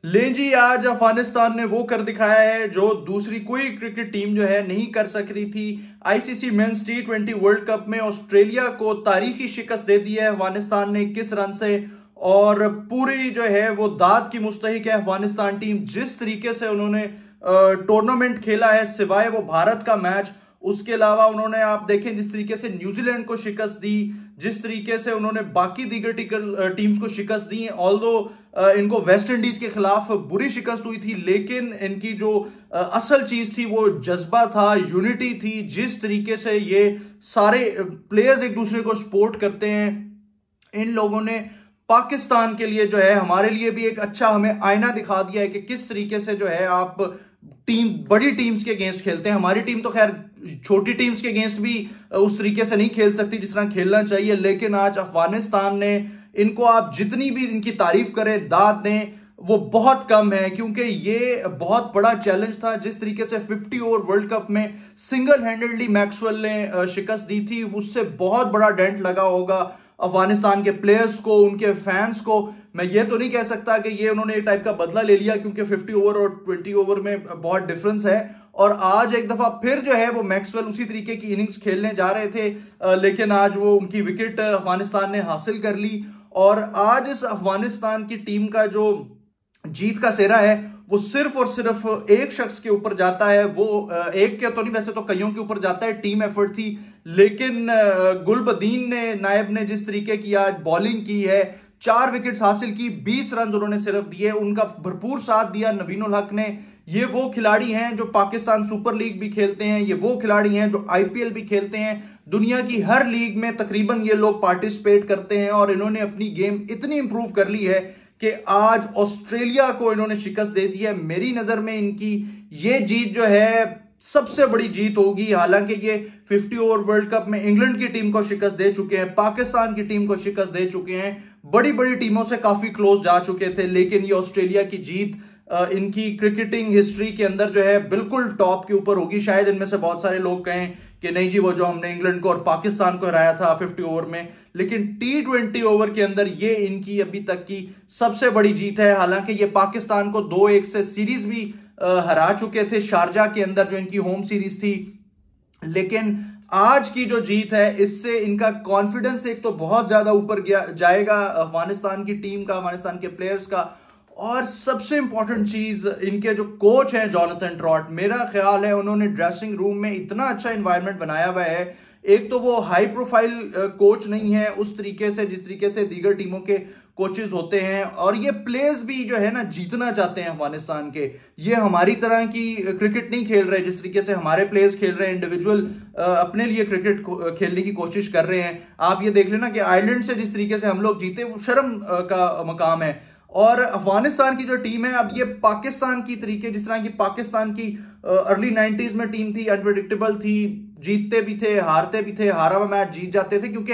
ले जी, आज अफगानिस्तान ने वो कर दिखाया है जो दूसरी कोई क्रिकेट टीम जो है नहीं कर सक रही थी। आईसीसी मेंस टी20 वर्ल्ड कप में ऑस्ट्रेलिया को तारीखी शिकस्त दे दी है अफगानिस्तान ने 21 रन से। और पूरी जो है वो दाद की मुस्तहिक है अफगानिस्तान टीम। जिस तरीके से उन्होंने टूर्नामेंट खेला है, सिवाय वो भारत का मैच, उसके अलावा उन्होंने आप देखें जिस तरीके से न्यूजीलैंड को शिकस्त दी, जिस तरीके से उन्होंने बाकी दीगर टीम्स को शिकस्त दी। ऑल्दो इनको वेस्ट इंडीज के खिलाफ बुरी शिकस्त हुई थी, लेकिन इनकी जो असल चीज थी वो जज्बा था, यूनिटी थी। जिस तरीके से ये सारे प्लेयर्स एक दूसरे को सपोर्ट करते हैं, इन लोगों ने पाकिस्तान के लिए जो है, हमारे लिए भी एक अच्छा हमें आईना दिखा दिया है कि किस तरीके से जो है आप बड़ी टीम्स के अगेंस्ट खेलते हैं। हमारी टीम तो खैर छोटी टीम्स के अगेंस्ट भी उस तरीके से नहीं खेल सकती जिस तरह खेलना चाहिए, लेकिन आज अफगानिस्तान ने, इनको आप जितनी भी इनकी तारीफ करें, दाद दें, वो बहुत कम है। क्योंकि ये बहुत बड़ा चैलेंज था। जिस तरीके से 50 ओवर वर्ल्ड कप में सिंगल हैंडेडली मैक्सवेल ने शिकस्त दी थी, उससे बहुत बड़ा डेंट लगा होगा अफगानिस्तान के प्लेयर्स को, उनके फैंस को। मैं ये तो नहीं कह सकता कि ये उन्होंने एक टाइप का बदला ले लिया, क्योंकि 50 ओवर और 20 ओवर में बहुत डिफरेंस है। और आज एक दफा फिर जो है वो मैक्सवेल उसी तरीके की इनिंग्स खेलने जा रहे थे, लेकिन आज वो उनकी विकेट अफगानिस्तान ने हासिल कर ली। और आज इस अफगानिस्तान की टीम का जो जीत का सेहरा है वो सिर्फ और सिर्फ एक शख्स के ऊपर जाता है। वो एक के तो नहीं, वैसे तो कईयों के ऊपर जाता है, टीम एफर्ट थी। लेकिन गुलबदीन ने, नायब ने जिस तरीके की आज बॉलिंग की है, 4 विकेट्स हासिल की, 20 रन उन्होंने सिर्फ दिए, उनका भरपूर साथ दिया नवीन उल हक ने। ये वो खिलाड़ी हैं जो पाकिस्तान सुपर लीग भी खेलते हैं, ये वो खिलाड़ी हैं जो आईपीएल भी खेलते हैं। दुनिया की हर लीग में तकरीबन ये लोग पार्टिसिपेट करते हैं, और इन्होंने अपनी गेम इतनी इंप्रूव कर ली है कि आज ऑस्ट्रेलिया को इन्होंने शिकस्त दे दी है। मेरी नजर में इनकी ये जीत जो है सबसे बड़ी जीत होगी। हालांकि ये 50 ओवर वर्ल्ड कप में इंग्लैंड की टीम को शिकस्त दे चुके हैं, पाकिस्तान की टीम को शिकस्त दे चुके हैं, बड़ी बड़ी टीमों से काफी क्लोज जा चुके थे। लेकिन ये ऑस्ट्रेलिया की जीत इनकी क्रिकेटिंग हिस्ट्री के अंदर जो है बिल्कुल टॉप के ऊपर होगी। शायद इनमें से बहुत सारे लोग कहें कि नहीं जी, वो जो हमने इंग्लैंड को और पाकिस्तान को हराया था 50 ओवर में, लेकिन T20 ओवर के अंदर ये इनकी अभी तक की सबसे बड़ी जीत है। हालांकि ये पाकिस्तान को 2-1 से सीरीज भी हरा चुके थे शारजा के अंदर, जो इनकी होम सीरीज थी। लेकिन आज की जो जीत है, इससे इनका कॉन्फिडेंस एक तो बहुत ज्यादा ऊपर जाएगा, अफगानिस्तान की टीम का, अफगानिस्तान के प्लेयर्स का। और सबसे इंपॉर्टेंट चीज, इनके जो कोच हैं जोनाथन ट्रॉट, मेरा ख्याल है उन्होंने ड्रेसिंग रूम में इतना अच्छा एनवायरनमेंट बनाया हुआ है। एक तो वो हाई प्रोफाइल कोच नहीं है उस तरीके से जिस तरीके से दीगर टीमों के कोचेज होते हैं, और ये प्लेयर्स भी जो है ना जीतना चाहते हैं अफगानिस्तान के। ये हमारी तरह की क्रिकेट नहीं खेल रहे जिस तरीके से हमारे प्लेयर्स खेल रहे हैं, इंडिविजुअल अपने लिए क्रिकेट खेलने की कोशिश कर रहे हैं। आप ये देख लेना कि आयरलैंड से जिस तरीके से हम लोग जीते, वो शर्म का मकाम है। और अफगानिस्तान की जो टीम है, अब ये पाकिस्तान की तरीके, जिस तरह की पाकिस्तान की अर्ली 90s में टीम थी, अनप्रेडिक्टेबल थी, जीतते भी थे, हारते भी थे, हारा हुआ मैच जीत जाते थे, क्योंकि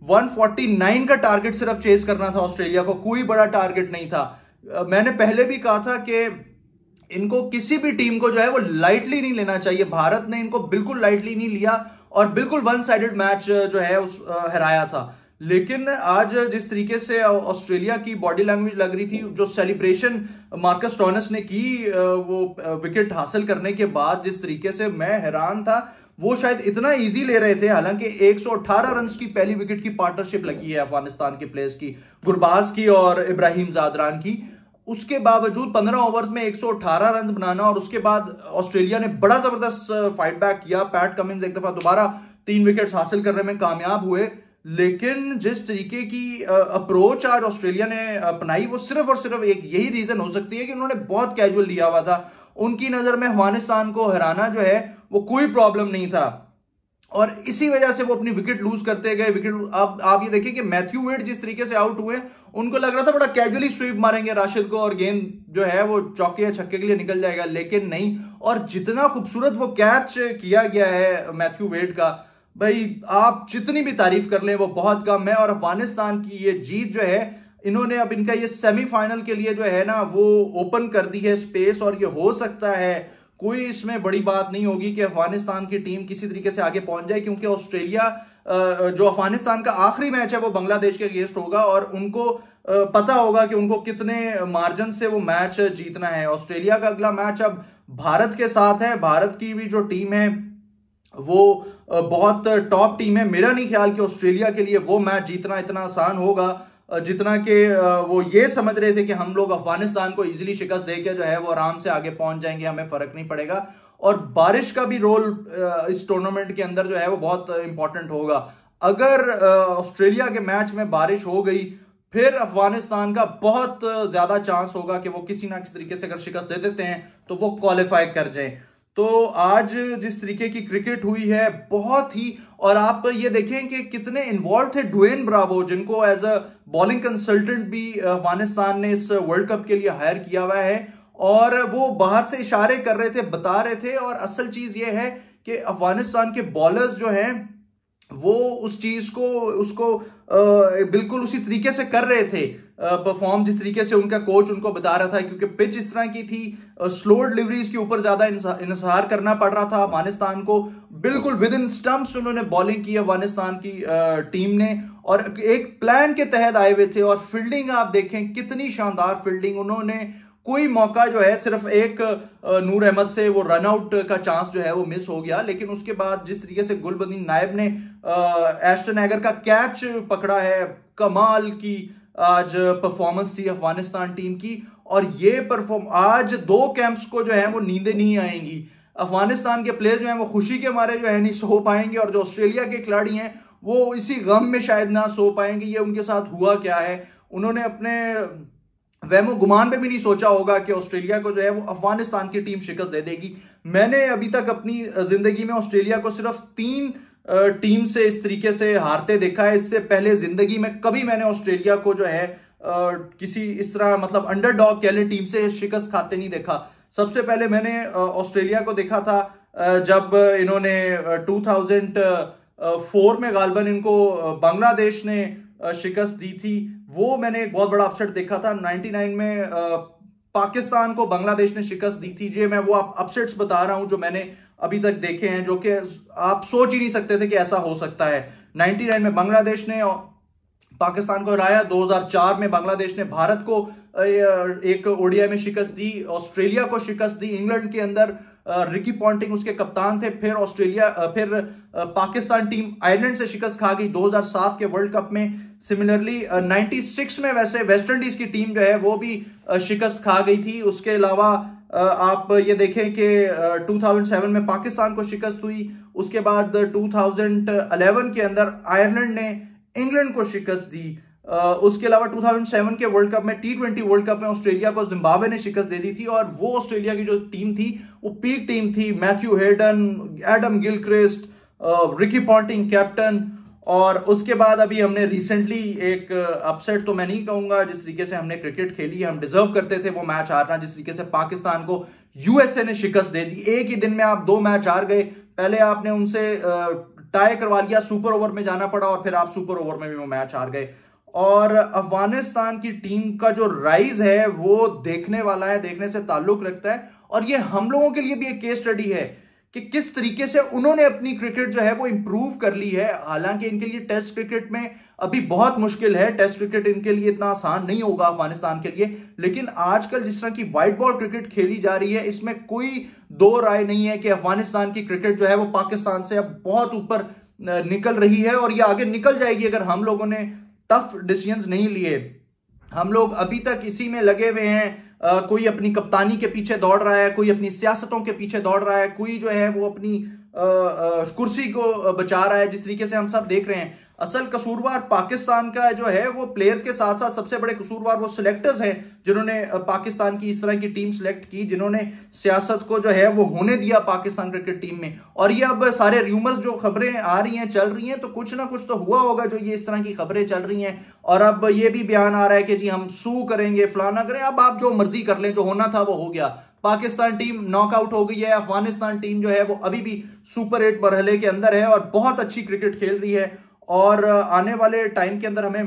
149 का टारगेट सिर्फ चेस करना था ऑस्ट्रेलिया को, कोई बड़ा टारगेट नहीं था। मैंने पहले भी कहा था कि इनको किसी भी टीम को जो है वो लाइटली नहीं लेना चाहिए। भारत ने इनको बिल्कुल लाइटली नहीं लिया और बिल्कुल वन साइडेड मैच जो है उस हराया था। लेकिन आज जिस तरीके से ऑस्ट्रेलिया की बॉडी लैंग्वेज लग रही थी, जो सेलिब्रेशन मार्कस स्टोइनिस ने की वो विकेट हासिल करने के बाद, जिस तरीके से मैं हैरान था। वो शायद इतना इजी ले रहे थे। हालांकि 118 रन की पहली विकेट की पार्टनरशिप लगी है अफगानिस्तान के प्लेयर्स की, गुरबाज की और इब्राहिम जादरान की। उसके बावजूद 15 ओवर्स में 118 रन बनाना, और उसके बाद ऑस्ट्रेलिया ने बड़ा जबरदस्त फाइट बैक किया। पैट कमिंस एक दफा दोबारा 3 विकेट्स हासिल करने में कामयाब हुए। लेकिन जिस तरीके की अप्रोच आज ऑस्ट्रेलिया ने अपनाई, वो सिर्फ और सिर्फ एक यही रीजन हो सकती है कि उन्होंने बहुत कैजुअल लिया हुआ था। उनकी नजर में अफगानिस्तान को हराना जो है वो कोई प्रॉब्लम नहीं था, और इसी वजह से वो अपनी विकेट लूज करते गए। विकेट, अब आप ये देखिए कि मैथ्यू वेड जिस तरीके से आउट हुए, उनको लग रहा था बड़ा कैजुअली स्वीप मारेंगे राशिद को और गेंद जो है वो चौके या छक्के के लिए निकल जाएगा, लेकिन नहीं। और जितना खूबसूरत वो कैच किया गया है मैथ्यू वेड का, भाई आप जितनी भी तारीफ कर लें वो बहुत कम है। और अफगानिस्तान की ये जीत जो है, इन्होंने अब इनका ये सेमीफाइनल के लिए जो है ना वो ओपन कर दी है स्पेस, और ये हो सकता है कोई इसमें बड़ी बात नहीं होगी कि अफगानिस्तान की टीम किसी तरीके से आगे पहुंच जाए, क्योंकि ऑस्ट्रेलिया जो अफगानिस्तान का आखिरी मैच है वो बांग्लादेश के अगेंस्ट होगा, और उनको पता होगा कि उनको कितने मार्जिन से वो मैच जीतना है। ऑस्ट्रेलिया का अगला मैच अब भारत के साथ है। भारत की भी जो टीम है वो बहुत टॉप टीम है। मेरा नहीं ख्याल कि ऑस्ट्रेलिया के लिए वो मैच जीतना इतना आसान होगा जितना कि वो ये समझ रहे थे कि हम लोग अफगानिस्तान को इजीली शिकस्त देके जो है वो आराम से आगे पहुंच जाएंगे, हमें फर्क नहीं पड़ेगा। और बारिश का भी रोल इस टूर्नामेंट के अंदर जो है वो बहुत इंपॉर्टेंट होगा। अगर ऑस्ट्रेलिया के मैच में बारिश हो गई फिर अफगानिस्तान का बहुत ज्यादा चांस होगा कि वो किसी ना किसी तरीके से अगर शिकस्त दे देते हैं तो वो क्वालिफाई कर जाए। तो आज जिस तरीके की क्रिकेट हुई है बहुत ही, और आप ये देखें कि कितने इन्वॉल्व थे ड्वेन ब्रावो, जिनको एज अ बॉलिंग कंसल्टेंट भी अफगानिस्तान ने इस वर्ल्ड कप के लिए हायर किया हुआ है, और वो बाहर से इशारे कर रहे थे, बता रहे थे। और असल चीज ये है कि अफगानिस्तान के बॉलर्स जो हैं वो उस चीज को उसको बिल्कुल उसी तरीके से कर रहे थे परफॉर्म जिस तरीके से उनका कोच उनको बता रहा था, क्योंकि पिच इस तरह की थी, स्लो डिलीवरीज के ऊपर ज्यादा इंतजार करना पड़ रहा था अफगानिस्तान को। बिल्कुल विद इन स्टंप्स उन्होंने बॉलिंग की अफगानिस्तान की टीम ने, और एक प्लान के तहत आए हुए थे। और फील्डिंग आप देखें कितनी शानदार फील्डिंग, उन्होंने कोई मौका जो है सिर्फ एक नूर अहमद से वो रन आउट का चांस जो है वो मिस हो गया, लेकिन उसके बाद जिस तरीके से गुलबदीन नायब ने एस्टन एगर का कैच पकड़ा है, कमाल की आज परफॉर्मेंस थी अफगानिस्तान टीम की। और ये आज दो कैंप्स को जो है वो नींदें नहीं आएंगी। अफगानिस्तान के प्लेयर जो हैं वो खुशी के मारे जो है नहीं सो पाएंगे, और जो ऑस्ट्रेलिया के खिलाड़ी हैं वो इसी गम में शायद ना सो पाएंगे ये उनके साथ हुआ क्या है। उन्होंने अपने वहमो गुमान पे भी नहीं सोचा होगा कि ऑस्ट्रेलिया को जो है वो अफगानिस्तान की टीम शिकस्त दे देगी। मैंने अभी तक अपनी जिंदगी में ऑस्ट्रेलिया को सिर्फ 3 टीम से इस तरीके से हारते देखा है। इससे पहले जिंदगी में कभी मैंने ऑस्ट्रेलिया को जो है किसी इस तरह मतलब अंडरडॉग कह लें टीम से शिकस्त खाते नहीं देखा। सबसे पहले मैंने ऑस्ट्रेलिया को देखा था जब इन्होंने 2004 में गालबन इनको बांग्लादेश ने शिकस्त दी थी। वो मैंने एक बहुत बड़ा अपसेट देखा था। 99 में पाकिस्तान को बांग्लादेश ने शिकस्त दी थी। जी मैं वो अपसेट्स बता रहा हूं जो मैंने अभी तक देखे हैं, जो कि आप सोच ही नहीं सकते थे कि ऐसा हो सकता है। 99 में बांग्लादेश ने पाकिस्तान को हराया। 2004 में बांग्लादेश ने भारत को एक ओडीआई में शिकस्त दी, ऑस्ट्रेलिया को शिकस्त दी। इंग्लैंड के अंदर रिकी पॉन्टिंग उसके कप्तान थे। फिर पाकिस्तान टीम आयरलैंड से शिकस्त खा गई 2007 के वर्ल्ड कप में। सिमिलरली 96 में वैसे वेस्ट इंडीज की टीम जो है वो भी शिकस्त खा गई थी। उसके अलावा आप ये देखें कि 2007 में पाकिस्तान को शिकस्त हुई। उसके बाद 2011 के अंदर आयरलैंड ने इंग्लैंड को शिकस्त दी। उसके अलावा 2007 के वर्ल्ड कप में T20 वर्ल्ड कप में ऑस्ट्रेलिया को जिम्बाब्वे ने शिकस्त दे दी थी, और वो ऑस्ट्रेलिया की जो टीम थी वो पीक टीम थी। Matthew Hayden, Adam Gilchrist, Ricky Ponting captain. और उसके बाद अभी हमने रिसेंटली एक अपसेट तो मैं नहीं कहूंगा, जिस तरीके से हमने क्रिकेट खेली हम डिजर्व करते थे वो मैच हारना, जिस तरीके से पाकिस्तान को यूएसए ने शिकस्त दे दी। एक ही दिन में आप 2 मैच हार गए। पहले आपने उनसे टाई करवा लिया, सुपर ओवर में जाना पड़ा, और फिर आप सुपर ओवर में भी वो मैच हार गए। और अफगानिस्तान की टीम का जो राइज है वो देखने वाला है, देखने से ताल्लुक रखता है। और ये हम लोगों के लिए भी एक केस स्टडी है कि किस तरीके से उन्होंने अपनी क्रिकेट जो है वो इंप्रूव कर ली है। हालांकि इनके लिए टेस्ट क्रिकेट में अभी बहुत मुश्किल है, टेस्ट क्रिकेट इनके लिए इतना आसान नहीं होगा अफगानिस्तान के लिए। लेकिन आजकल जिस तरह की व्हाइट बॉल क्रिकेट खेली जा रही है इसमें कोई दो राय नहीं है कि अफगानिस्तान की क्रिकेट जो है वो पाकिस्तान से अब बहुत ऊपर निकल रही है, और ये आगे निकल जाएगी अगर हम लोगों ने टफ डिसीजंस नहीं लिए। हम लोग अभी तक इसी में लगे हुए हैं। कोई अपनी कप्तानी के पीछे दौड़ रहा है, कोई अपनी सियासतों के पीछे दौड़ रहा है, कोई जो है वो अपनी कुर्सी को बचा रहा है, जिस तरीके से हम सब देख रहे हैं। असल कसूरवार पाकिस्तान का जो है वो प्लेयर्स के साथ साथ सबसे बड़े कसूरवार वो सिलेक्टर्स हैं जिन्होंने पाकिस्तान की इस तरह की टीम सिलेक्ट की, जिन्होंने सियासत को जो है वो होने दिया पाकिस्तान क्रिकेट टीम में। और ये अब सारे र्यूमर्स जो खबरें आ रही हैं चल रही हैं, तो कुछ ना कुछ तो हुआ होगा जो ये इस तरह की खबरें चल रही हैं। और अब ये भी बयान आ रहा है कि जी हम सू करेंगे, फलाना करें। अब आप जो मर्जी कर लें, जो होना था वो हो गया। पाकिस्तान टीम नॉकआउट हो गई है। अफगानिस्तान टीम जो है वो अभी भी सुपर 8 मरहले के अंदर है और बहुत अच्छी क्रिकेट खेल रही है। और आने वाले टाइम के अंदर हमें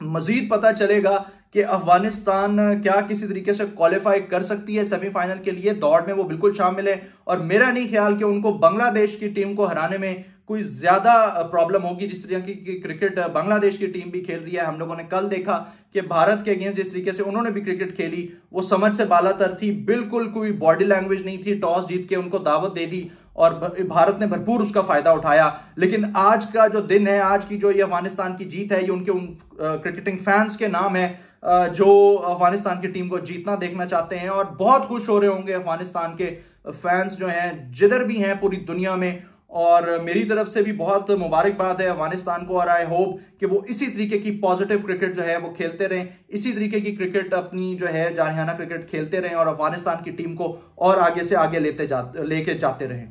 मजीद पता चलेगा कि अफगानिस्तान क्या किसी तरीके से क्वालिफाई कर सकती है सेमीफाइनल के लिए। दौड़ में वो बिल्कुल शामिल है, और मेरा नहीं ख्याल कि उनको बांग्लादेश की टीम को हराने में कोई ज्यादा प्रॉब्लम होगी। जिस तरह की क्रिकेट बांग्लादेश की टीम भी खेल रही है, हम लोगों ने कल देखा कि भारत के अगेंस्ट जिस तरीके से उन्होंने भी क्रिकेट खेली वो समझ से बालातर थी, बिल्कुल कोई बॉडी लैंग्वेज नहीं थी, टॉस जीत के उनको दावत दे दी और भारत ने भरपूर उसका फायदा उठाया। लेकिन आज का जो दिन है, आज की जो ये अफगानिस्तान की जीत है, ये उनके उन क्रिकेटिंग फैंस के नाम है जो अफगानिस्तान की टीम को जीतना देखना चाहते हैं और बहुत खुश हो रहे होंगे अफगानिस्तान के फैंस जो हैं जिधर भी हैं पूरी दुनिया में। और मेरी तरफ से भी बहुत मुबारकबाद है अफगानिस्तान को और आई होप कि वो इसी तरीके की पॉजिटिव क्रिकेट जो है वो खेलते रहें, इसी तरीके की क्रिकेट अपनी जो है जारहाना क्रिकेट खेलते रहें और अफगानिस्तान की टीम को और आगे से आगे लेके जाते रहें।